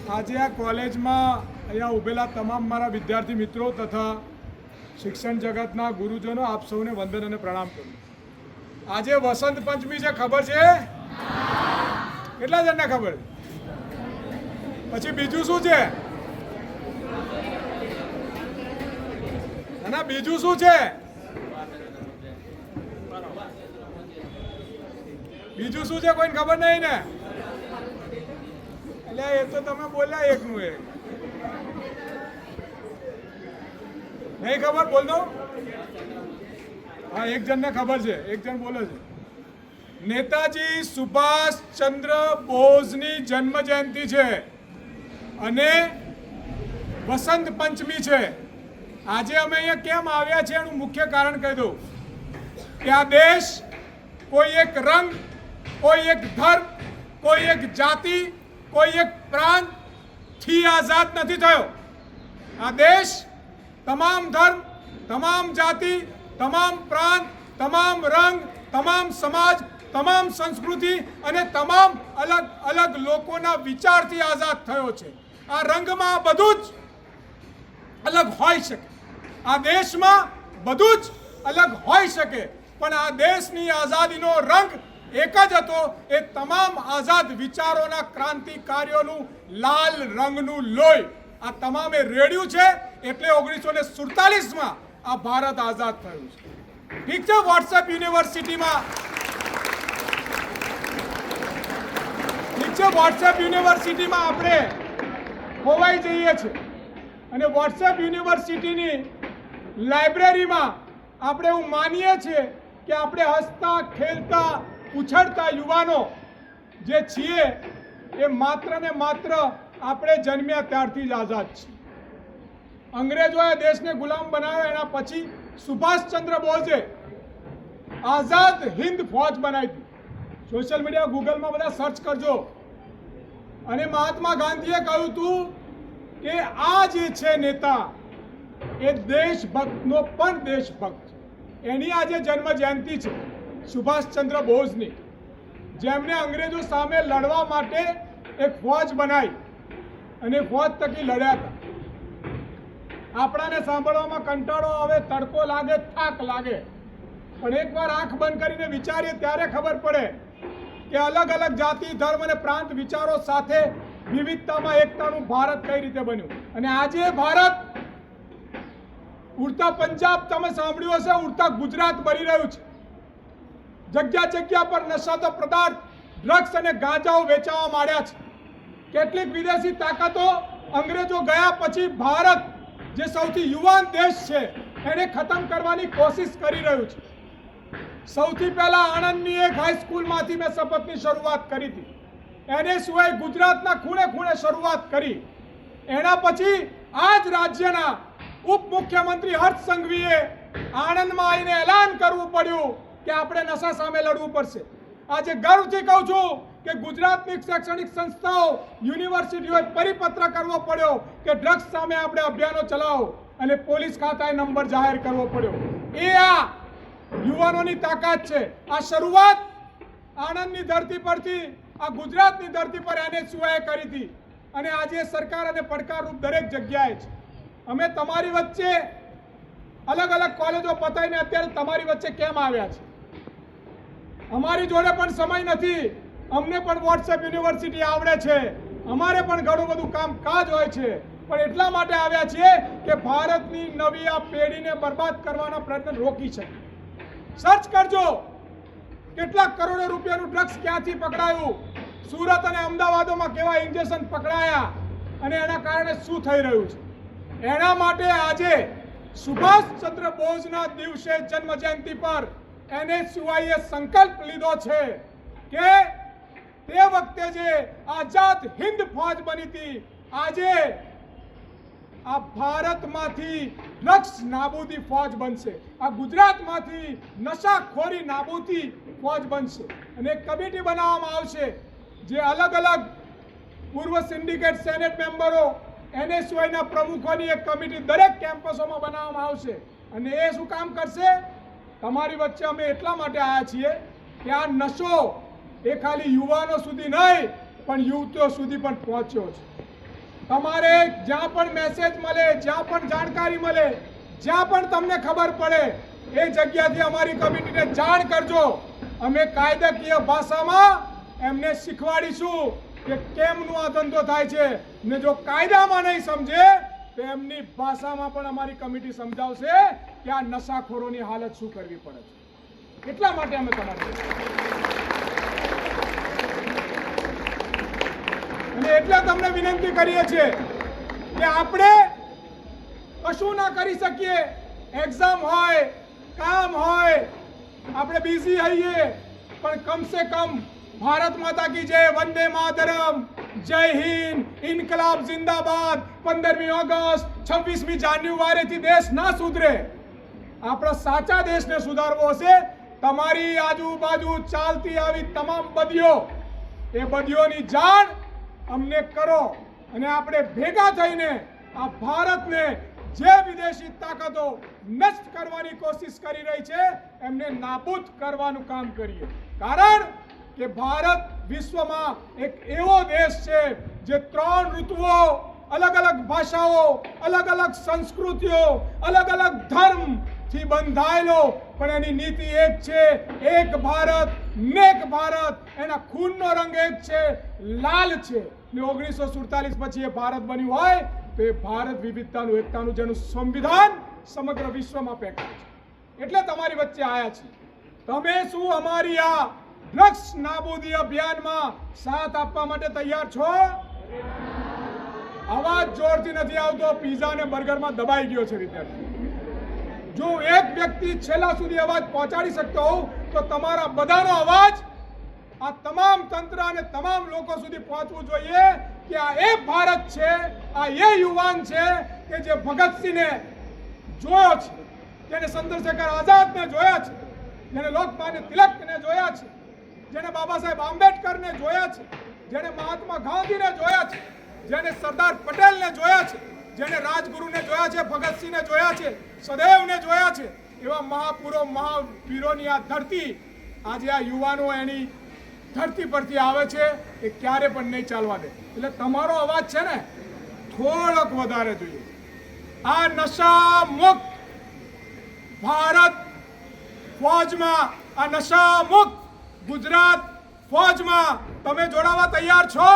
આજે આ કોલેજમાં અહીંયા ઉભેલા તમામ મારા વિદ્યાર્થી મિત્રો તથા શિક્ષણ જગતના ગુરુજનો આપ સૌને વંદન અને પ્રણામ કરું. આજે વસંત પંચમી છે, ખબર છે? કેટલા જણને ખબર? પછી બીજું શું છે? અને બીજું શું છે? બીજું શું છે કોઈને ખબર નહીં ને? એટલે એ તો તમે બોલ્યા એકનું એક. નહીં ખબર? બોલ દો. હા, એક જણને ખબર છે, એક જણ બોલે છે. નેતાજી સુભાષચંદ્ર બોઝની જન્મ જયંતિ છે અને વસંત પંચમી છે. આજે અમે અહીંયા કેમ આવ્યા છે એનું મુખ્ય કારણ કહી દઉં કે આ દેશ કોઈ એક રંગ, કોઈ એક ધર્મ, કોઈ એક જાતિ, કોઈ એક પ્રાંતથી આઝાદ નથી થયો. આ દેશ તમામ ધર્મ, તમામ જાતિ, તમામ પ્રાંત, તમામ રંગ, તમામ સમાજ, તમામ સંસ્કૃતિ અને તમામ અલગ અલગ લોકોના વિચારથી આઝાદ થયો છે. આ રંગમાં બધું જ અલગ હોઈ શકે, આ દેશમાં બધું જ અલગ હોઈ શકે, પણ આ દેશની આઝાદીનો રંગ એક જ હતો, એ તમામ આઝાદ વિચારોના ક્રાંતિકારીઓનું લાલ રંગનું લોહી આ તમામે રેડ્યું છે. એટલે 1947માં આ ભારત આઝાદ થયું છે. ઠીક છે, વોટ્સએપ યુનિવર્સિટીમાં આપણે ખોવાઈ જઈએ છીએ અને વોટ્સએપ યુનિવર્સિટીની લાઇબ્રેરીમાં આપણે એવું માનીએ છીએ કે આપણે હસતા, ખેલતા, ઉછળતા યુવાનો જે છીએ એ માત્ર ને માત્ર આપણે જન્મ્યા ત્યારથી જ આઝાદ છીએ. અંગ્રેજોએ દેશને ગુલામ બનાવ્યો, એના પછી સુભાષચંદ્ર બોઝે આઝાદ હિન્દ ફૌજ બનાવી હતી. સોશિયલ મીડિયા, ગૂગલમાં બધા સર્ચ કરજો. અને મહાત્મા ગાંધીએ કહ્યું હતું કે આ જે છે નેતા એ દેશભક્તનો પણ દેશભક્ત. એની આજે જન્મ જયંતિ છે સુભાષચંદ્ર બોઝની, જેમણે અંગ્રેજો સામે લડવા માટે એક ફૌજ બનાવી અને ફૌજ થકી લડ્યા હતા. આપણાને સાંભળવામાં કંટાળો આવે, તડકો લાગે, થાક લાગે, પણ એકવાર આંખ બંધ કરીને વિચારીએ ત્યારે ખબર પડે કે અલગ અલગ જાતિ, ધર્મ અને પ્રાંત વિચારો સાથે વિવિધતામાં એકતાનું ભારત કઈ રીતે બન્યું. અને આજે ભારત ઉડતા પંજાબ તમે સાંભળ્યું હશે, ઉડતા ગુજરાત બની રહ્યું છે. જગ્યા જગ્યા પર નશાતો પદાર્થ, ડ્રગ્સ અને ગાંજાઓ વેચાવા માંડ્યા છે. કેટલીક વિદેશી તાકાતો અંગ્રેજો ગયા પછી ભારત જે સૌથી યુવાન દેશ છે એને ખતમ કરવાની કોશિશ કરી રહ્યું છે. સૌથી પહેલા આણંદની એક હાઈસ્કૂલમાંથી મેં શપથની શરૂઆત કરી હતી. એને સિવાય ગુજરાતના ખૂણે ખૂણે શરૂઆત કરી. એના પછી આ જ રાજ્યના ઉપમુખ્યમંત્રી હર્ષ સંઘવીએ આણંદમાં આવીને એલાન કરવું પડ્યું કે આપણે નશા સામે લડવું પડશે. આજે ગર્વથી કહું છું કે ગુજરાતની શૈક્ષણિક સંસ્થાઓ, યુનિવર્સિટીઓએ પરિપત્ર કરવો પડ્યો કે ડ્રગ્સ સામે આપણે અભિયાનો ચલાવો અને પોલીસ ખાતાએ નંબર જાહેર કરવો પડ્યો. એ આ યુવાનોની તાકાત છે. આ શરૂઆત આણંદની ધરતી પરથી, આ ગુજરાતની ધરતી પર NSUએ કરી હતી અને આજે સરકાર અને પડકારરૂપ દરેક જગ્યાએ છે. અમે તમારી વચ્ચે અલગ અલગ કોલેજો પતાવીને અત્યારે તમારી વચ્ચે કેમ આવ્યા છે? અમારી જોડે પણ સમય નથી, અમને પણ વોટ્સએપ યુનિવર્સિટી આવડે છે, અમારે પણ ઘણું બધું કામકાજ હોય છે, પણ એટલા માટે આવ્યા છીએ કે ભારતની નવી આ પેઢીને બરબાદ કરવાના પ્રયત્ન રોકી શકે. સર્ચ કરજો કેટલાક કરોડો રૂપિયાનું ડ્રગ્સ ક્યાંથી પકડાયું, સુરત અને અમદાવાદમાં કેવા ઇન્જેક્શન પકડાયા અને એના કારણે શું થઈ રહ્યું છે. એના માટે આજે સુભાષચંદ્ર બોઝના દિવસે જન્મ જયંતિ પર NSUએ સંકલ્પ લીધો છે કે તે વખતે જે આઝાદ હિન્દ ફૌજ બની હતી, આજે આ ભારતમાંથી ડ્રગ્સ નાબૂદી ફૌજ બનશે. આ ગુજરાતમાંથી નશાખોરી નાબૂદી ફૌજ બનશે. અને એક કમિટી બનાવવામાં આવશે જે અલગ અલગ પૂર્વ સિન્ડિકેટ સેનેટ મેમ્બરો, NSUના પ્રમુખોની એક કમિટી દરેક કેમ્પસોમાં બનાવવામાં આવશે. અને એ શું કામ કરશે? તમારી વચ્ચે અમે એટલા માટે આવ્યા છીએ કે આ નશો એ ખાલી યુવાનો સુધી નહીં પણ યુવતીઓ સુધી પણ પહોંચ્યો છે. તમારે જ્યાં પણ મેસેજ મળે, જ્યાં પણ જાણકારી મળે, જ્યાં પણ તમને ખબર પડે એ જગ્યાથી અમારી કમિટીને જાણ કરજો. અમે કાયદાકીય ભાષામાં એમને શીખવાડીશું કે કેમનો આ ધંધો થાય છે, ને જો કાયદામાં નહીં સમજે તો એમની ભાષામાં પણ અમારી કમિટી સમજાવશે કે આ નશાખોરોની હાલત શું કરવી પડે છે. એટલા માટે અમે તમારે અને એટલે તમને વિનંતી કરીએ છીએ કે આપણે કશું ના કરી શકીએ, એક્ઝામ હોય, કામ હોય, આપણે બિઝી હોઈએ, પણ કમસે કમ ભારત માતા કી જય, વંદે માતરમ, જય હિન્દ, ઇન્કલાબ જિંદાબાદ, 15મી ઓગસ્ટ, 26મી જાન્યુઆરીથી દેશ ના સુધરે. આપણા સાચા દેશને સુધારવો હશે. તમારી આજુબાજુ ચાલતી આવી તમામ બદીઓ, એ બદીઓની જાણ અમને કરો અને આપણે ભેગા થઈને આ ભારતને જે વિદેશી તાકાતો નષ્ટ કરવાની કોશિશ કરી રહી છે એમને નાબૂદ કરવાનું કામ કરીએ. કારણ કે ભારત વિશ્વમાં એક એવો દેશ છે જે 3 ઋતુઓ, અલગ અલગ ભાષાઓ, અલગ અલગ સંસ્કૃતિઓ, અલગ અલગ ધર્મ થી બંધાયેલો, પણ એની નીતિ એક છે, એક ભારત નેક ભારત. એના ખૂનનો રંગ એક છે, લાલ છે. ને 1947 પછી એ ભારત બન્યું હોય તો એ ભારત વિવિધતાનું, એકતાનું, જેનું સંવિધાન સમગ્ર વિશ્વમાં પેકાય છે. એટલે તમારી વચ્ચે આવ્યા છે. તમે શું અમારી આ ડ્રગ્સ નાબૂદી અભિયાનમાં સાથ આપવા માટે તૈયાર છો? અવાજ જોરથી નથી આવતો, પીઝા અને બર્ગરમાં દબાઈ ગયો છે વિદ્યાર્થી. જો એક વ્યક્તિ છેલ્લા સુધી અવાજ પહોંચાડી શકતો હોવ તો તમારા બધાનો અવાજ આ તમામ તંત્ર અને તમામ લોકો સુધી પહોંચવું જોઈએ કે આ એ ભારત છે, આ એ યુવાન છે કે જે ભગતસિંહને જોયો છે, જેને ચંદ્રશેખર આઝાદને જોયા છે, જેને લોકમાન્ય તિલકને જોયા છે, જેને બાબા સાહેબ આંબેડકરને જોયા છે, જેને મહાત્મા ગાંધીને જોયા છે, જેને સરદાર પટેલને જોયા છે, જેને રાજગુરુને જોયા છે, ભગતસિંહને જોયા છે, સદૈવને જોયા છે, એવા મહાપુરો, મહાવીરોની આ ધરતી આજે આ યુવાનો એની ધરતી પરથી આવે છે એ ક્યારે પણ નહીં ચાલવા દે. એટલે તમારો અવાજ છે ને થોડોક વધારે જોઈએ. આ નશા મુક્ત ભારત ફોજમાં, આ નશા મુક્ત ગુજરાત ફોજમાં તમે જોડાવા તૈયાર છો?